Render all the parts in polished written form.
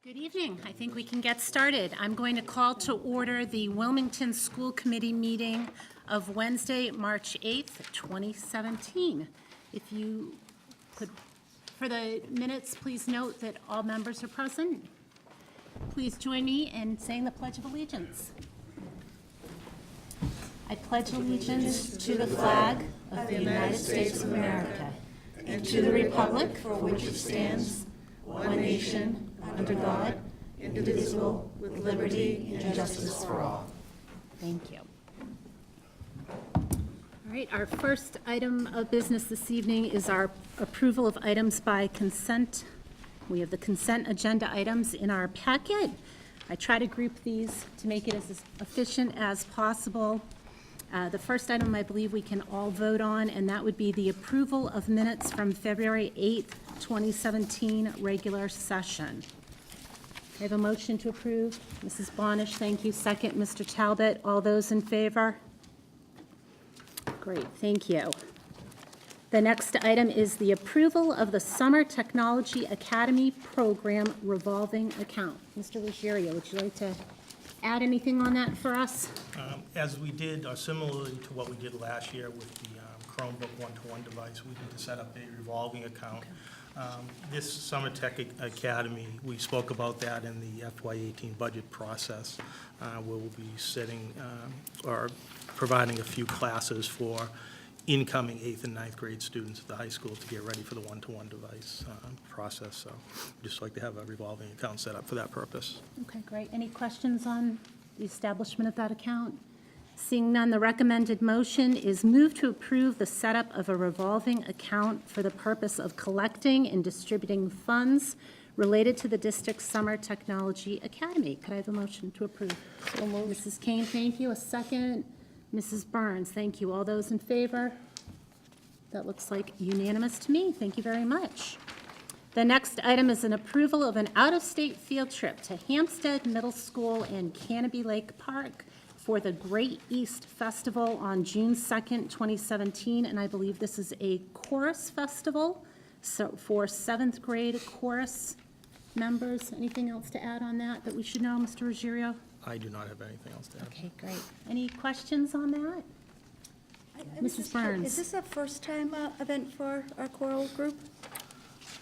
Good evening. I think we can get started. I'm going to call to order the Wilmington School Committee meeting of Wednesday, March 8th, 2017. If you could, for the minutes, please note that all members are present. Please join me in saying the Pledge of Allegiance. I pledge allegiance to the flag of the United States of America and to the republic for which it stands, one nation, under God, indivisible, with liberty and justice for all. Thank you. All right, our first item of business this evening is our approval of items by consent. We have the consent agenda items in our packet. I try to group these to make it as efficient as possible. The first item I believe we can all vote on, and that would be the approval of minutes from February 8th, 2017 regular session. I have a motion to approve. Mrs. Bonish, thank you. Second, Mr. Talbot. All those in favor? Great, thank you. The next item is the approval of the Summer Technology Academy Program revolving account. Mr. Ruggiero, would you like to add anything on that for us? As we did, or similarly to what we did last year with the Chromebook one-to-one device, we need to set up a revolving account. Okay. This Summer Tech Academy, we spoke about that in the FY18 budget process, where we'll be setting or providing a few classes for incoming 8th and 9th grade students at the high school to get ready for the one-to-one device process. So we'd just like to have a revolving account set up for that purpose. Okay, great. Any questions on the establishment of that account? Seeing none, the recommended motion is move to approve the setup of a revolving account for the purpose of collecting and distributing funds related to the district's Summer Technology Academy. Could I have a motion to approve? So moved. Mrs. Kane, thank you. A second. Mrs. Burns, thank you. All those in favor? That looks like unanimous to me. Thank you very much. The next item is an approval of an out-of-state field trip to Hampstead Middle School and Canopy Lake Park for the Great East Festival on June 2nd, 2017, and I believe this is a chorus festival, so for 7th grade chorus members. Anything else to add on that we should know, Mr. Ruggiero? I do not have anything else to add. Okay, great. Any questions on that? Mrs. Burns. Is this a first-time event for our choral group?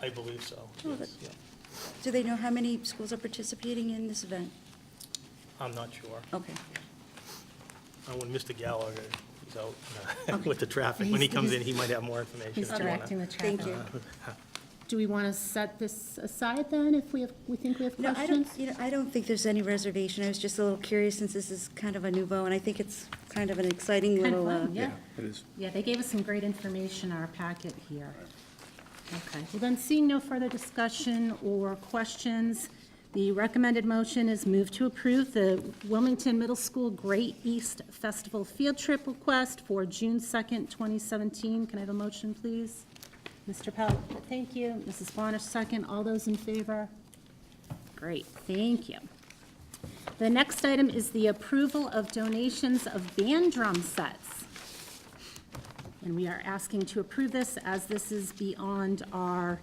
I believe so. Oh, Yes, yeah. Do they know how many schools are participating in this event? I'm not sure. Okay. When Mr. Gallagher is out Okay. with the traffic, when he comes in, he might have more information. He's if you wanna- directing the traffic. Thank you. Do we want to set this aside then if we think we have No, questions? I don't think there's any reservation. I was just a little curious since this is kind of a nouveau, and I think it's kind of an exciting Kind of little. fun, yeah. It is. Yeah, they gave us some great information in our packet here. Okay, well then, seeing no further discussion or questions, the recommended motion is move to approve the Wilmington Middle School Great East Festival field trip request for June 2nd, 2017. Can I have a motion, please? Mr. Pell, thank you. Mrs. Bonish, second. All those in favor? Great, thank you. The next item is the approval of donations of band drum sets. And we are asking to approve this as this is beyond our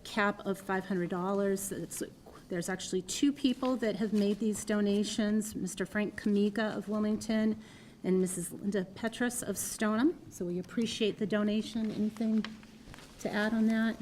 cap of $500. There's actually two people that have made these donations, Mr. Frank Kamiga of Wilmington and Mrs. Linda Petrus of Stoneham. So we appreciate the donation. Anything to add on that?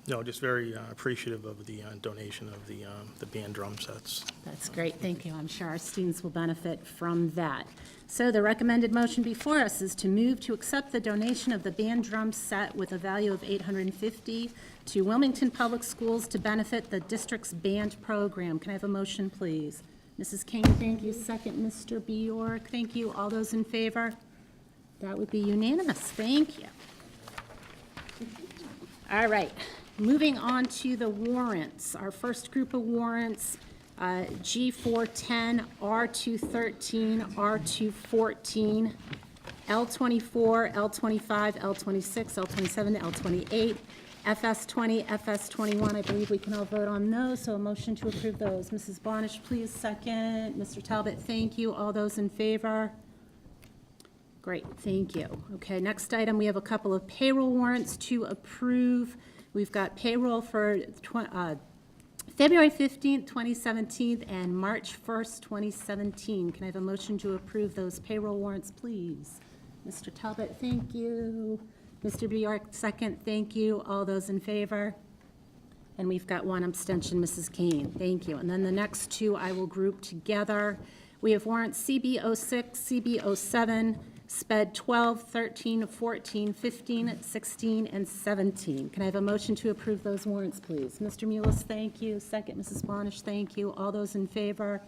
No, just very appreciative of the donation of the band drum sets. That's great, thank you. I'm sure our students will benefit from that. So the recommended motion before us is to move to accept the donation of the band drum set with a value of $850 to Wilmington Public Schools to benefit the district's band program. Can I have a motion, please? Mrs. King, thank you. Second, Mr. Bjork, thank you. All those in favor? That would be unanimous. Thank you. All right. Moving on to the warrants. Our first group of warrants, G410, R213, R214, L24, L25, L26, L27, L28, FS20, FS21. I believe we can all vote on those, so a motion to approve those. Mrs. Bonish, please, second. Mr. Talbot, thank you. All those in favor? Great, thank you. Okay, next item, we have a couple of payroll warrants to approve. We've got payroll for February 15th, 2017, and March 1st, 2017. Can I have a motion to approve those payroll warrants, please? Mr. Talbot, thank you. Mr. Bjork, second, thank you. All those in favor? And we've got one abstention, Mrs. Kane. Thank you. And then the next two I will group together. We have warrants CB06, CB07, SPED 12, 13, 14, 15, 16, and 17. Can I have a motion to approve those warrants, please? Mr. Mullis, thank you. Second, Mrs. Bonish, thank you. All those in favor?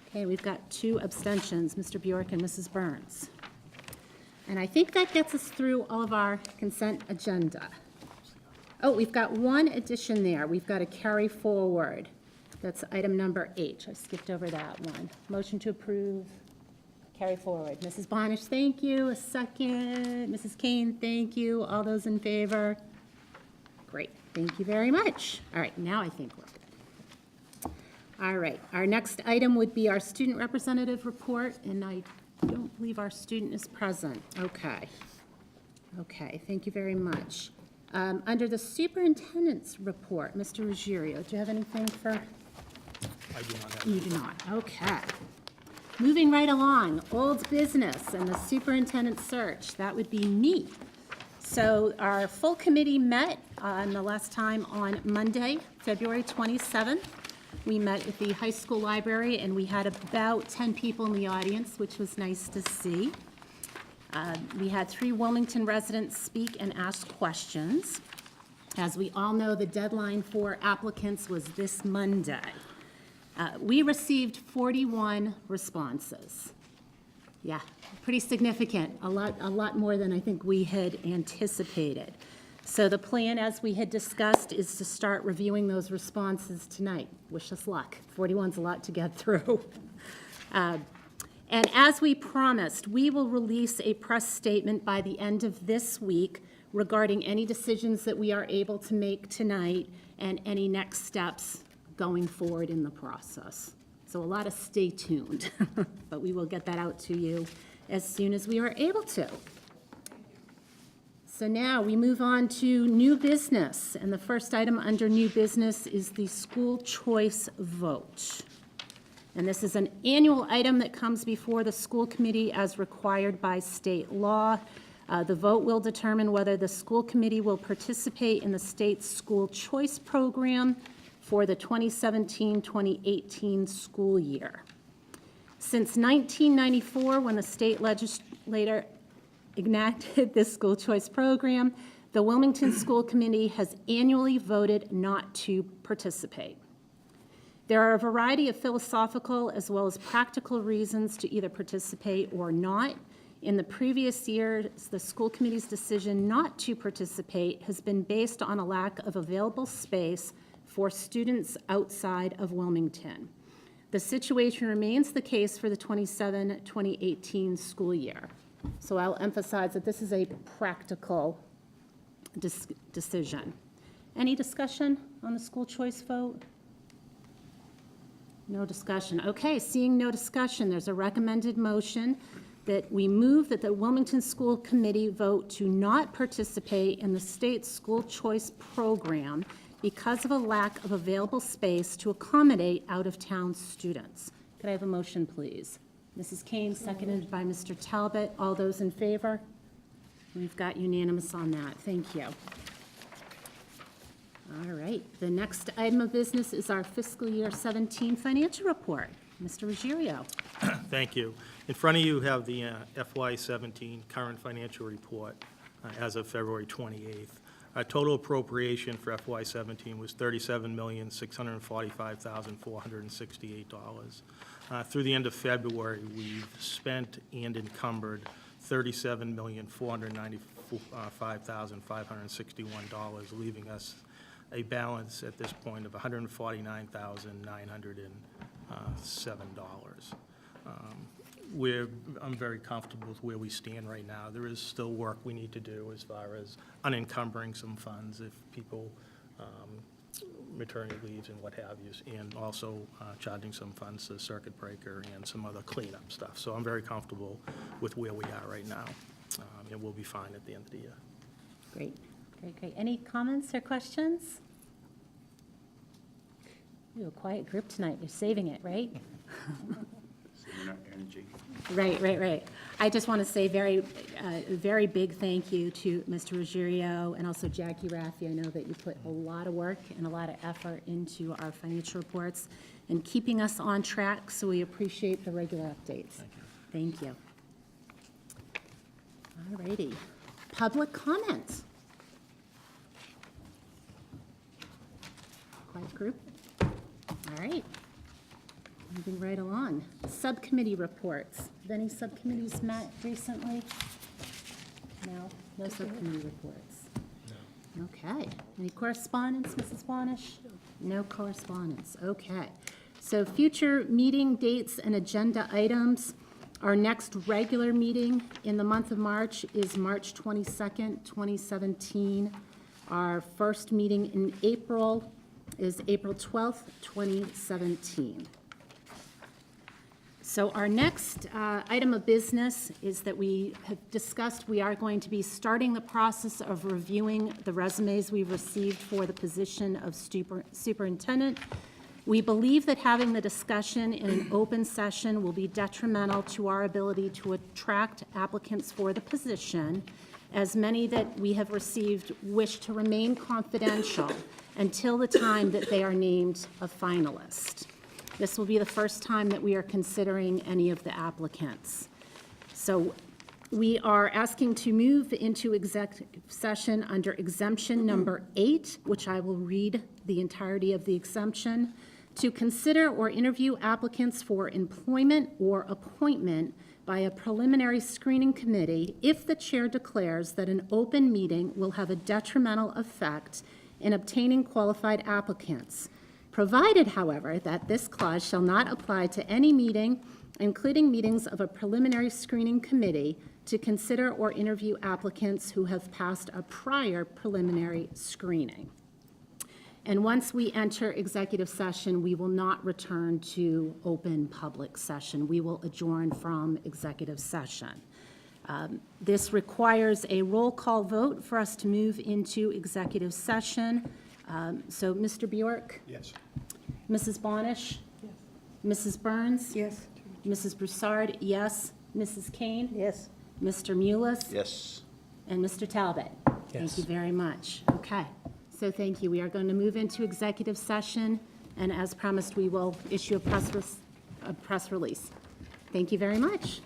Okay, we've got two abstentions, Mr. Bjork and Mrs. Burns. And I think that gets us through all of our consent agenda. Oh, we've got one addition there. We've got a carry forward. That's item number H. I skipped over that one. Motion to approve, carry forward. Mrs. Bonish, thank you. A second. Mrs. Kane, thank you. All those in favor? Great. Thank you very much. All right, now I think we're good. All right, our next item would be our student representative report, and I don't believe our student is present. Okay. Okay, thank you very much. Under the superintendent's report, Mr. Ruggiero, do you have anything for? I do not have. You do not, okay. Moving right along, old business and the superintendent search, that would be me. So our full committee met the last time on Monday, February 27th. We met at the high school library, and we had about 10 people in the audience, which was nice to see. We had 3 Wilmington residents speak and ask questions. As we all know, the deadline for applicants was this Monday. We received 41 responses. Yeah, pretty significant, a lot more than I think we had anticipated. So the plan, as we had discussed, is to start reviewing those responses tonight. Wish us luck. 41's a lot to get through. And as we promised, we will release a press statement by the end of this week regarding any decisions that we are able to make tonight and any next steps going forward in the process. So a lot of stay tuned, but we will get that out to you as soon as we are able to. So now we move on to new business, and the first item under new business is the school choice vote. And this is an annual item that comes before the school committee as required by state law. The vote will determine whether the school committee will participate in the state's school choice program for the 2017-2018 school year. Since 1994, when the state legislature enacted this school choice program, the Wilmington School Committee has annually voted not to participate. There are a variety of philosophical as well as practical reasons to either participate or not. In the previous years, the school committee's decision not to participate has been based on a lack of available space for students outside of Wilmington. The situation remains the case for the 2018 school year. So I'll emphasize that this is a practical decision. Any discussion on the school choice vote? No discussion. Okay, seeing no discussion, there's a recommended motion that we move that the Wilmington School Committee vote to not participate in the state's school choice program because of a lack of available space to accommodate out-of-town students. Could I have a motion, please? Mrs. Kane, seconded by Mr. Talbot. All those in favor? We've got unanimous on that. Thank you. All right, the next item of business is our fiscal year 17 financial report. Mr. Ruggiero. Thank you. In front of you have the FY17 current financial report as of February 28th. Our total appropriation for FY17 was $37,645,468. Through the end of February, we've spent and encumbered $37,495,561, leaving us a balance at this point of $149,907. I'm very comfortable with where we stand right now. There is still work we need to do as far as unencumbering some funds if people maternity leaves and what have you, and also charging some funds to circuit breaker and some other cleanup stuff. So I'm very comfortable with where we are right now, and we'll be fine at the end of the year. Great, great, great. Any comments or questions? Ooh, a quiet group tonight. You're saving it, right? Energy. Right. I just want to say a very big thank you to Mr. Ruggiero and also Jackie Raffi. I know that you put a lot of work and a lot of effort into our financial reports and keeping us on track, so we appreciate the regular updates. Thank you. All righty. Public comments. Quiet group. All right. Moving right along. Subcommittee reports. Have any subcommittees met recently? No subcommittee reports. No. Okay. Any correspondence, Mrs. Bonish? No correspondence. Okay. So future meeting dates and agenda items. Our next regular meeting in the month of March is March 22nd, 2017. Our first meeting in April is April 12th, 2017. So our next item of business is that we have discussed, we are going to be starting the process of reviewing the resumes we've received for the position of superintendent. We believe that having the discussion in an open session will be detrimental to our ability to attract applicants for the position, as many that we have received wish to remain confidential until the time that they are named a finalist. This will be the first time that we are considering any of the applicants. So we are asking to move into executive session under exemption number 8, which I will read the entirety of the exemption, to consider or interview applicants for employment or appointment by a preliminary screening committee if the chair declares that an open meeting will have a detrimental effect in obtaining qualified applicants. Provided, however, that this clause shall not apply to any meeting, including meetings of a preliminary screening committee, to consider or interview applicants who have passed a prior preliminary screening. And once we enter executive session, we will not return to open public session. We will adjourn from executive session. This requires a roll call vote for us to move into executive session. So, Mr. Bjork? Yes. Mrs. Bonish? Yes. Mrs. Burns? Yes. Mrs. Broussard, yes. Mrs. Kane? Yes. Mr. Mullis? Yes. And Mr. Talbot? Thank you very much. Okay, so thank you. We are going to move into executive session, and as promised, we will issue a press release. Thank you very much.